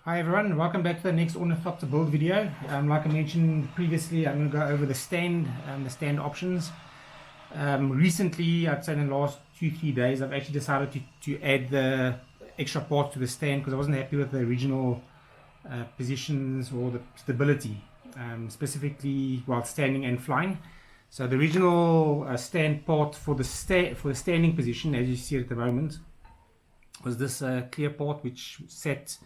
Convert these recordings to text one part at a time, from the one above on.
Hi everyone, welcome back to the next Ornithopter build video. Like I mentioned previously, I'm going to go over the stand options. Recently, I'd say in the last 2-3 days, I've actually decided to add the extra parts to the stand because I wasn't happy with the original positions or the stability, specifically while standing and flying. So the original stand part for the standing position, as you see at the moment, was this clear part which sat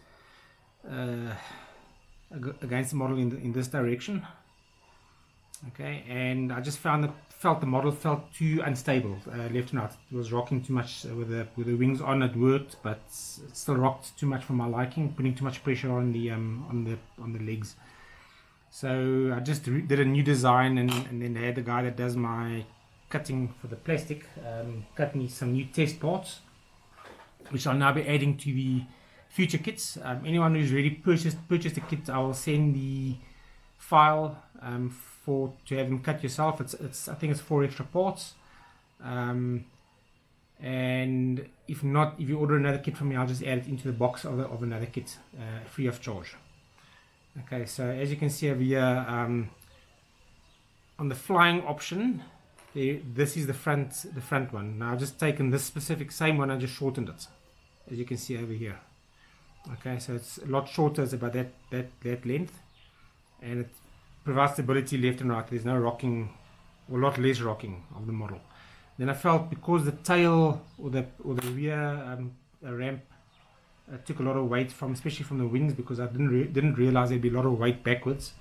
against the model in this direction. Okay, and I just felt the model felt too unstable, left and right. It was rocking too much with the wings on. It worked, but it still rocked too much for my liking, putting too much pressure on the legs. So I just did a new design, and then I had the guy that does my cutting for the plastic cut me some new test parts, which I'll now be adding to the future kits. Anyone who's already purchased a kit, I will send the file to have them cut yourself. I think it's 4 extra parts, and if not, if you order another kit from me, I'll just add it into the box of another kit, free of charge. Okay, so as you can see over here, on the flying option, this is the front one. Now I've just taken this specific same one, I just shortened it, as you can see over here. Okay, so it's a lot shorter, it's about that length, and it provides stability left and right. There's no rocking, or a lot less rocking of the model. Then I felt because the tail or the rear ramp took a lot of weight especially from the wings, because I didn't realize there'd be a lot of weight backwards.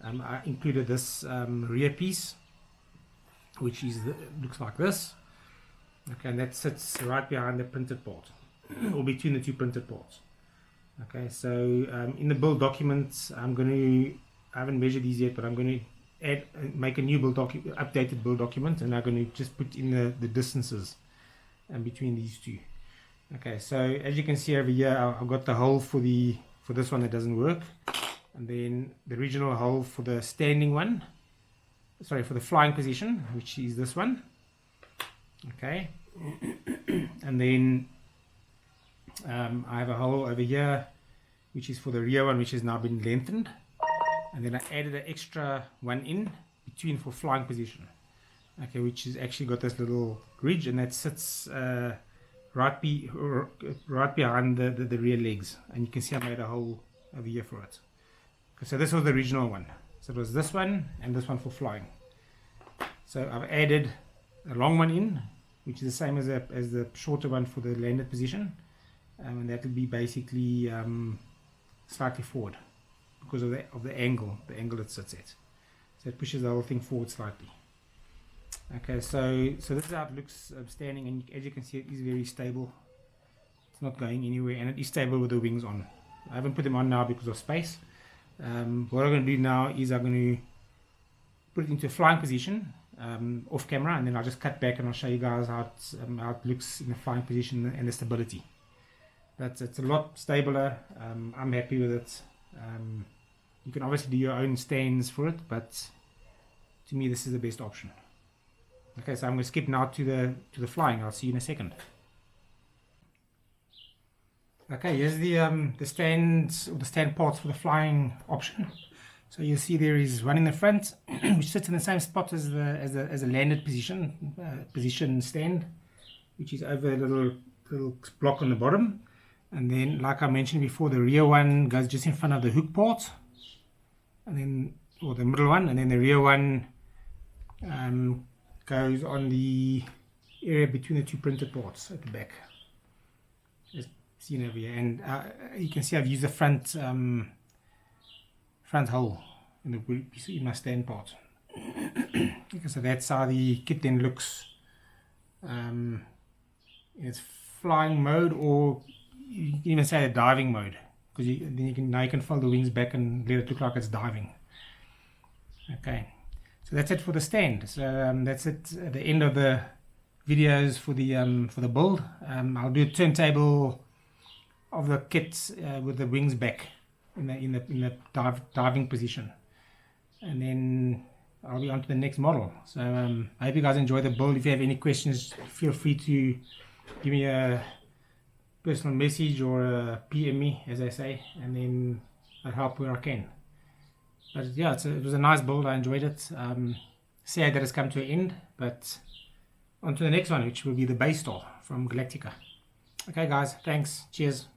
I included this rear piece, which looks like this. Okay, and that sits right behind the printed part, or between the two printed parts. Okay, so in the build documents, I haven't measured these yet, but I'm going to make a new updated build document, and I'm going to just put in the distances between these two. Okay, so as you can see over here, I've got the hole for this one that doesn't work, and then the original hole for the standing one, sorry, for the flying position, which is this one. Okay, and then I have a hole over here which is for the rear one, which has now been lengthened, and then I added an extra one in between for flying position. Okay, which has actually got this little ridge, and that sits right behind the rear legs, and you can see I made a hole over here for it. Okay, so this was the original one, so it was this one and this one for flying. So I've added a long one in, which is the same as the shorter one for the landed position. And that will be basically slightly forward because of the angle it sits at. So it pushes the whole thing forward slightly. Okay, so this is how it looks standing, and as you can see, it is very stable. It's not going anywhere, and it is stable with the wings on. I haven't put them on now because of space. What I'm going to do now is I'm going to put it into a flying position off camera, and then I'll just cut back and I'll show you guys how it looks in the flying position and the stability. But it's a lot stabler. I'm happy with it. You can obviously do your own stands for it, but to me this is the best option. Okay, so I'm going to skip now to the flying. I'll see you in a second. Okay, here's the stand parts for the flying option. So you'll see there is one in the front which sits in the same spot as the landed position stand, which is over a little block on the bottom. And then, like I mentioned before, the rear one goes just in front of the hook part, and then, or the middle one, and then the rear one goes on the area between the two printed parts at the back, as seen over here. And you can see I've used the front hole in my stand part. Okay, so that's how the kit then looks in its flying mode, or you can even say a diving mode, because now you can fold the wings back and let it look like it's diving. Okay, so that's it for the stand. So that's it at the end of the videos for the build. I'll do a turntable of the kit with the wings back in the diving position, and then I'll be on to the next model. So I hope you guys enjoy the build. If you have any questions, feel free to give me a personal message or PM me, as I say, and then I'll help where I can. But yeah, it was a nice build. I enjoyed it. Sad that it's come to an end, but on to the next one, which will be the Bay Star from Galactica. Okay guys, thanks, cheers.